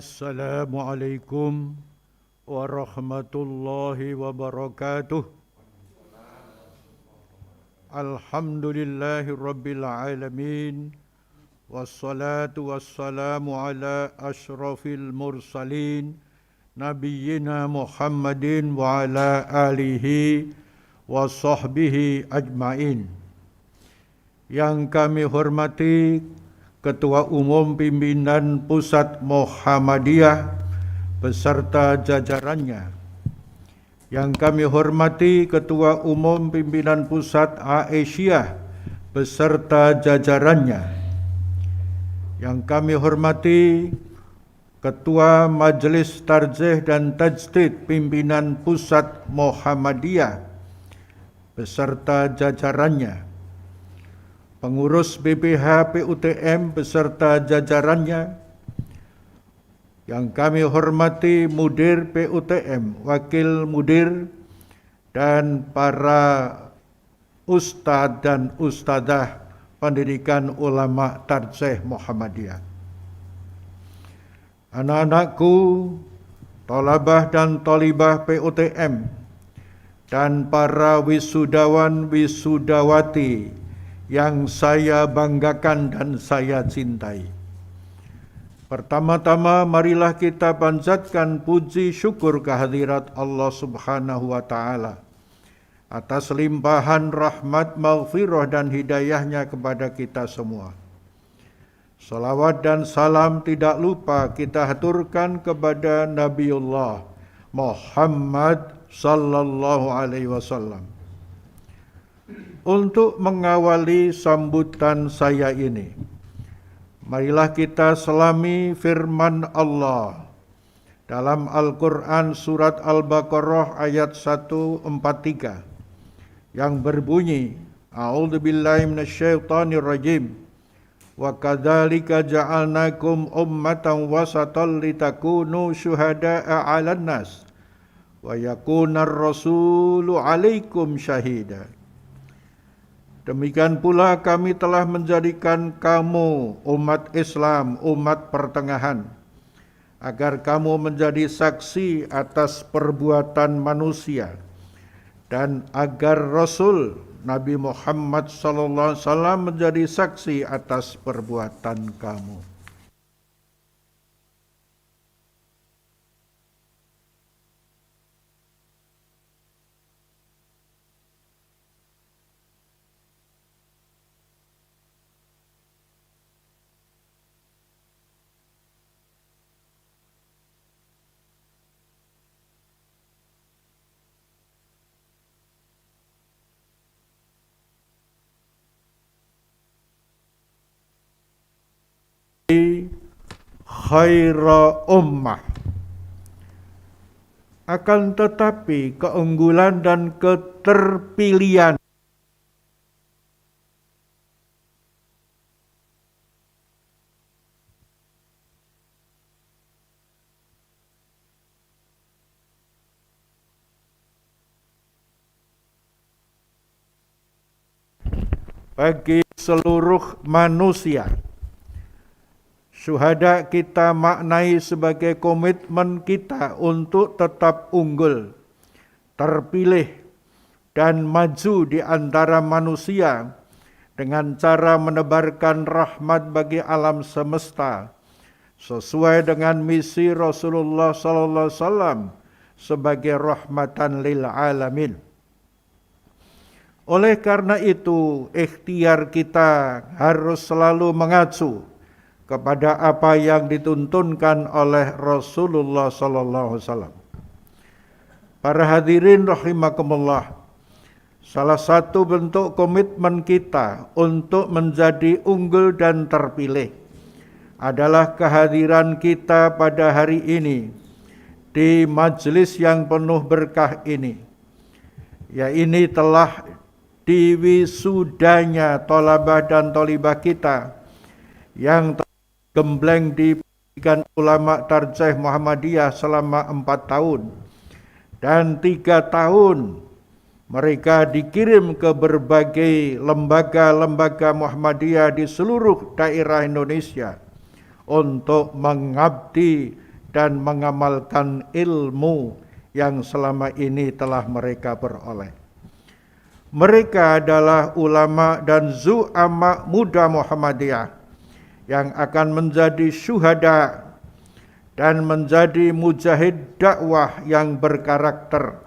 Assalamualaikum warahmatullahi wabarakatuh. Alhamdulillahi rabbil alamin. Wassalatu wassalamu ala ashrafil mursalin Nabiyyina Muhammadin wa ala alihi wa sahbihi ajmain. Yang kami hormati Ketua Umum Pimpinan Pusat Muhammadiyah beserta jajarannya. Yang kami hormati Ketua Umum Pimpinan Pusat Aisyah beserta jajarannya. Yang kami hormati Ketua Majelis Tarjih dan Tajdid Pimpinan Pusat Muhammadiyah beserta jajarannya. Pengurus BPH PUTM beserta jajarannya, yang kami hormati Mudir PUTM, Wakil Mudir, dan para Ustadz dan Ustadzah Pendidikan Ulama Tarjih Muhammadiyah. Anak-anakku, tolabah dan tolibah PUTM, dan para wisudawan wisudawati yang saya banggakan dan saya cintai. Pertama-tama marilah kita panjatkan puji syukur kehadirat Allah Subhanahu wa taala atas limpahan rahmat, maghfirah dan hidayahnya kepada kita semua. Salawat dan salam tidak lupa kita haturkan kepada Nabiullah Muhammad sallallahu alaihi wasallam. Untuk mengawali sambutan saya ini, marilah kita selami firman Allah dalam Al-Quran surat Al-Baqarah ayat 143 yang berbunyi, A'udzubillahi minasyaitonirrajim, wa kadzalika ja'alnakum ummatan wasatan litakunu syuhada'a 'alan nas wa yakunar rasulu 'alaikum syahida. Demikian pula kami telah menjadikan kamu umat Islam, umat pertengahan, agar kamu menjadi saksi atas perbuatan manusia, dan agar Rasul Nabi Muhammad SAW menjadi saksi atas perbuatan kamu. Khaira ummah. Akan tetapi keunggulan dan keterpilihan bagi seluruh manusia. Syuhada kita maknai sebagai komitmen kita untuk tetap unggul, terpilih, dan maju di antara manusia dengan cara menebarkan rahmat bagi alam semesta sesuai dengan misi Rasulullah SAW sebagai rahmatan lil alamin. Oleh karena itu, ikhtiar kita harus selalu mengacu kepada apa yang dituntunkan oleh Rasulullah SAW. Para hadirin rahimakumullah, salah satu bentuk komitmen kita untuk menjadi unggul dan terpilih adalah kehadiran kita pada hari ini di majelis yang penuh berkah ini. Ya, ini telah diwisudanya tolabah dan tolibah kita yang gembleng di pendidikan ulama Tarjih Muhammadiyah selama 4 tahun, dan 3 tahun mereka dikirim ke berbagai lembaga-lembaga Muhammadiyah di seluruh daerah Indonesia untuk mengabdi dan mengamalkan ilmu yang selama ini telah mereka peroleh. Mereka adalah ulama dan zu'ama muda Muhammadiyah yang akan menjadi syuhada dan menjadi mujahid dakwah yang berkarakter.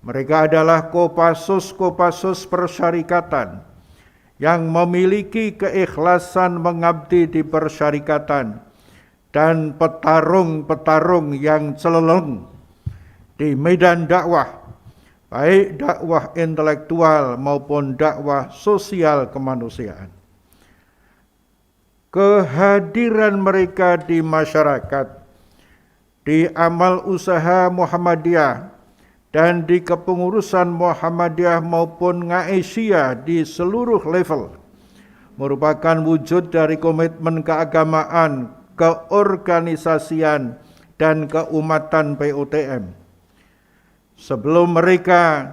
Mereka adalah Kopassus persyarikatan yang memiliki keikhlasan mengabdi di persyarikatan dan petarung-petarung yang celeleng di medan dakwah, baik dakwah intelektual maupun dakwah sosial kemanusiaan. Kehadiran mereka di masyarakat, di amal usaha Muhammadiyah, dan di kepengurusan Muhammadiyah maupun Ngaisyah di seluruh level merupakan wujud dari komitmen keagamaan, keorganisasian, dan keumatan PUTM. Sebelum mereka,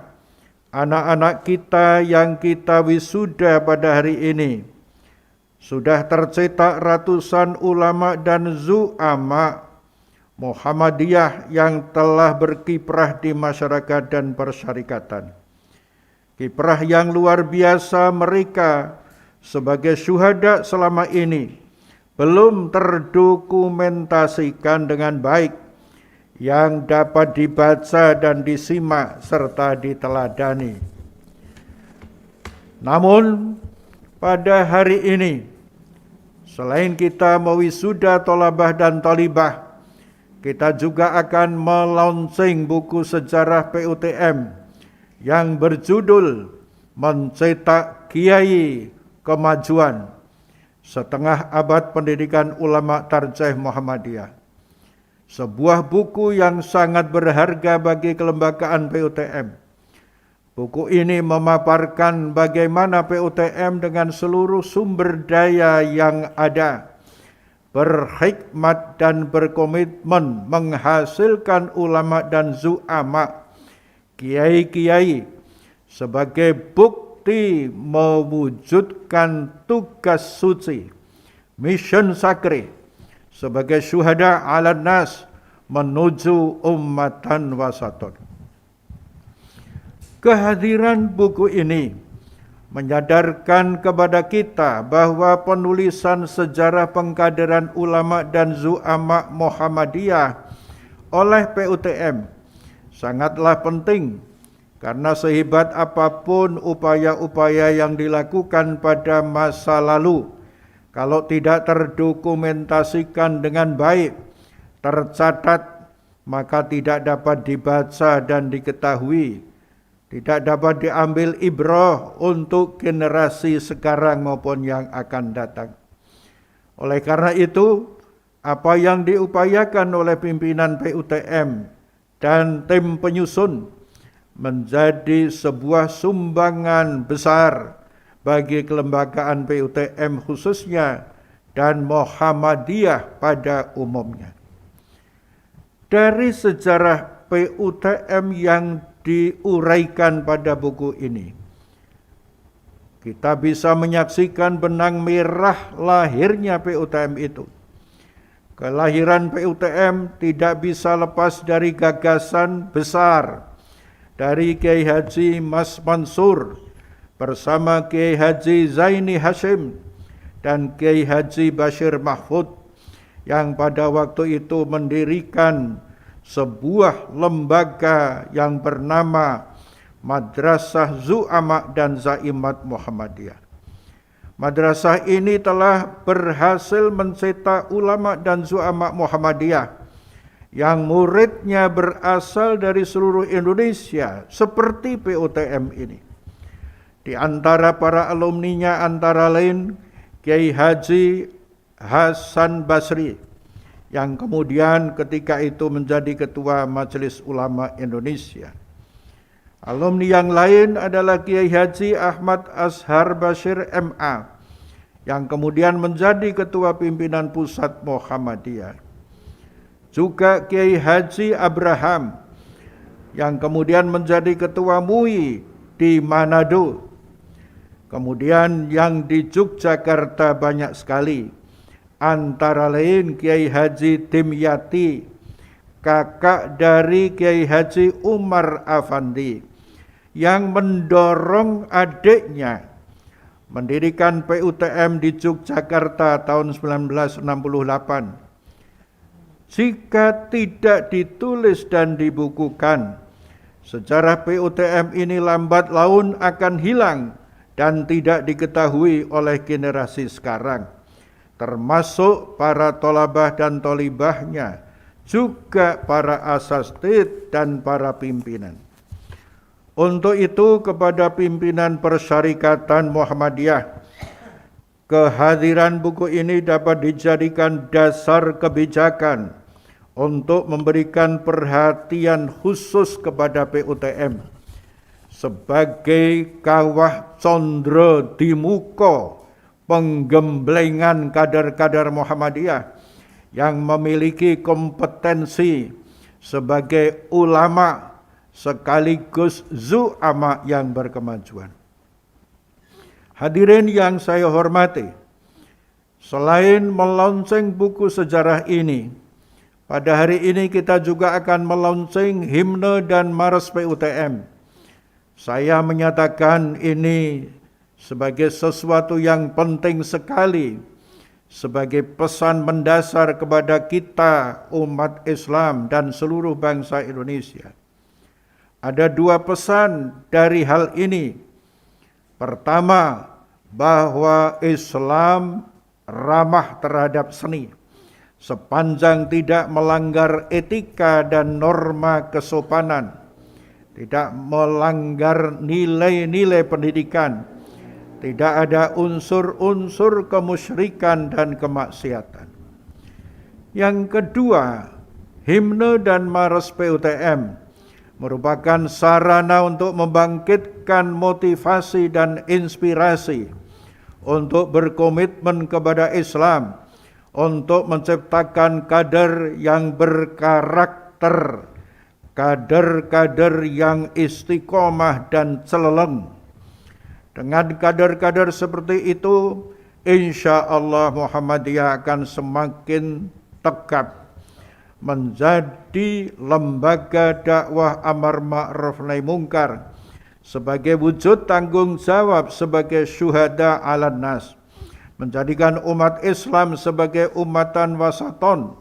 anak-anak kita yang kita wisuda pada hari ini, sudah tercetak ratusan ulama dan zu'ama Muhammadiyah yang telah berkiprah di masyarakat dan persyarikatan. Kiprah yang luar biasa mereka sebagai syuhada selama ini belum terdokumentasikan dengan baik yang dapat dibaca dan disimak serta diteladani. Namun pada hari ini, selain kita mewisuda tolabah dan tolibah, kita juga akan melaunching buku sejarah PUTM yang berjudul Mencetak Kiai Kemajuan, Setengah Abad Pendidikan Ulama Tarjih Muhammadiyah. Sebuah buku yang sangat berharga bagi kelembagaan PUTM. Buku ini memaparkan bagaimana PUTM dengan seluruh sumber daya yang ada berhikmat dan berkomitmen menghasilkan ulama dan zu'ama, kiai-kiai, sebagai bukti mewujudkan tugas suci, mission sakri, sebagai syuhada ala nas menuju ummatan wasatun. Kehadiran buku ini menyadarkan kepada kita bahwa penulisan sejarah pengkaderan ulama dan zu'ama Muhammadiyah oleh PUTM sangatlah penting, karena sehebat apapun upaya-upaya yang dilakukan pada masa lalu, kalau tidak terdokumentasikan dengan baik, tercatat, maka tidak dapat dibaca dan diketahui, tidak dapat diambil ibrah untuk generasi sekarang maupun yang akan datang. Oleh karena itu, apa yang diupayakan oleh pimpinan PUTM dan tim penyusun menjadi sebuah sumbangan besar bagi kelembagaan PUTM khususnya dan Muhammadiyah pada umumnya. Dari sejarah PUTM yang diuraikan pada buku ini, kita bisa menyaksikan benang merah lahirnya PUTM itu. Kelahiran PUTM tidak bisa lepas dari gagasan besar dari Kiai Haji Mas Mansur bersama Kiai Haji Zaini Hashim dan Kiai Haji Bashir Mahfud, yang pada waktu itu mendirikan sebuah lembaga yang bernama Madrasah Zu'ama dan Zaimat Muhammadiyah. Madrasah ini telah berhasil mencetak ulama dan zu'ama Muhammadiyah yang muridnya berasal dari seluruh Indonesia seperti PUTM ini. Di antara para alumninya antara lain Kiai Haji Hasan Basri, yang kemudian ketika itu menjadi Ketua Majelis Ulama Indonesia. Alumni yang lain adalah Kiai Haji Ahmad Ashar Bashir MA, yang kemudian menjadi Ketua Pimpinan Pusat Muhammadiyah. Juga Kiai Haji Abraham, yang kemudian menjadi Ketua MUI di Manado. Kemudian yang di Yogyakarta banyak sekali. antara lain Kiai Haji Dimyati, kakak dari Kiai Haji Umar Afandi, yang mendorong adiknya mendirikan PUTM di Yogyakarta tahun 1968. Jika tidak ditulis dan dibukukan, sejarah PUTM ini lambat laun akan hilang dan tidak diketahui oleh generasi sekarang, termasuk para tolabah dan tolibahnya, juga para asatidz dan para pimpinan. Untuk itu kepada pimpinan Persyarikatan Muhammadiyah, kehadiran buku ini dapat dijadikan dasar kebijakan untuk memberikan perhatian khusus kepada PUTM sebagai kawah condro di muka penggemblengan kader-kader Muhammadiyah yang memiliki kompetensi sebagai ulama sekaligus zu'ama yang berkemajuan. Hadirin yang saya hormati, selain melonceng buku sejarah ini, pada hari ini kita juga akan melonceng himne dan mars PUTM. Saya menyatakan ini sebagai sesuatu yang penting sekali, sebagai pesan mendasar kepada kita umat Islam dan seluruh bangsa Indonesia. Ada dua pesan dari hal ini. Pertama, bahwa Islam ramah terhadap seni, sepanjang tidak melanggar etika dan norma kesopanan, tidak melanggar nilai-nilai pendidikan, tidak ada unsur-unsur kemusyrikan dan kemaksiatan. Yang kedua, himne dan mars PUTM merupakan sarana untuk membangkitkan motivasi dan inspirasi untuk berkomitmen kepada Islam, untuk menciptakan kader yang berkarakter, kader-kader yang istiqomah dan celeleng. Dengan kader-kader seperti itu, insya Allah Muhammadiyah akan semakin tegap menjadi lembaga dakwah amar ma'ruf nahi mungkar sebagai wujud tanggung jawab sebagai syuhada 'alan nas, menjadikan umat Islam sebagai umatan wasaton,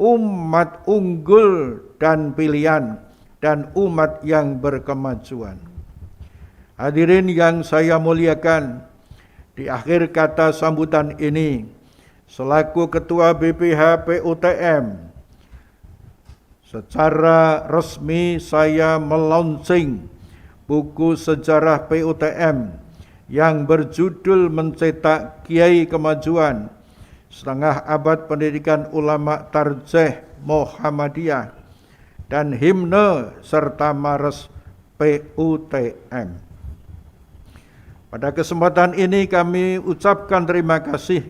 umat unggul dan pilihan, dan umat yang berkemajuan. Hadirin yang saya muliakan, di akhir kata sambutan ini, selaku Ketua BPH PUTM, secara resmi saya meluncing buku sejarah PUTM yang berjudul Mencetak Kiai Kemajuan, Setengah Abad Pendidikan Ulama Tarjih Muhammadiyah, dan himne serta mars PUTM. Pada kesempatan ini kami ucapkan terima kasih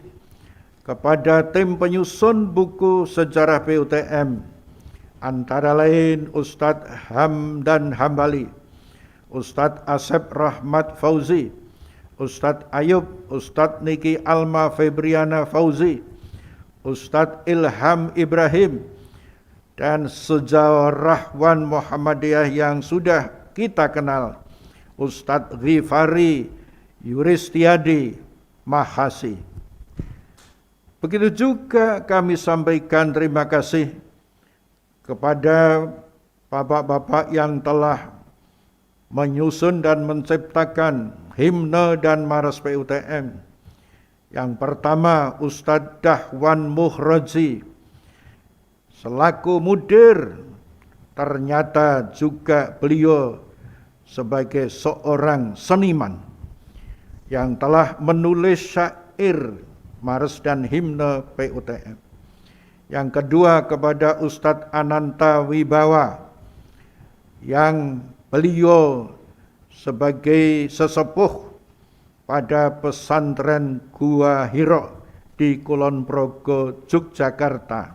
kepada tim penyusun buku sejarah PUTM, antara lain Ustadz Hamdan Hambali, Ustadz Asep Rahmat Fauzi, Ustadz Ayub, Ustadz Niki Alma Febriana Fauzi, Ustadz Ilham Ibrahim, dan sejarawan Muhammadiyah yang sudah kita kenal, Ustadz Ghifari Yuristiadi Mahasi. Begitu juga kami sampaikan terima kasih kepada bapak-bapak yang telah menyusun dan menciptakan himne dan mars PUTM. Yang pertama, Ustadz Dahwan Muhraji selaku mudir, ternyata juga beliau sebagai seorang seniman yang telah menulis syair mars dan himne PUTM. Yang kedua, kepada Ustadz Ananta Wibawa yang beliau sebagai sesepuh pada pesantren Gua Hiro di Kulon Progo, Yogyakarta.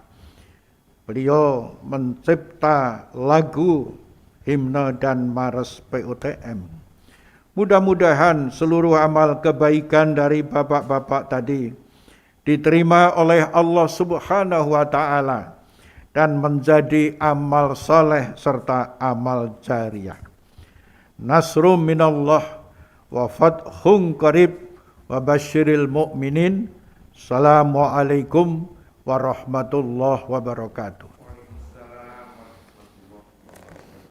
Beliau mencipta lagu himne dan mars PUTM. Mudah-mudahan seluruh amal kebaikan dari bapak-bapak tadi diterima oleh Allah Subhanahu wa taala dan menjadi amal saleh serta amal jariyah. Nasrum minallah wa fathun qarib wa basyiril mu'minin. Assalamualaikum warahmatullahi wabarakatuh.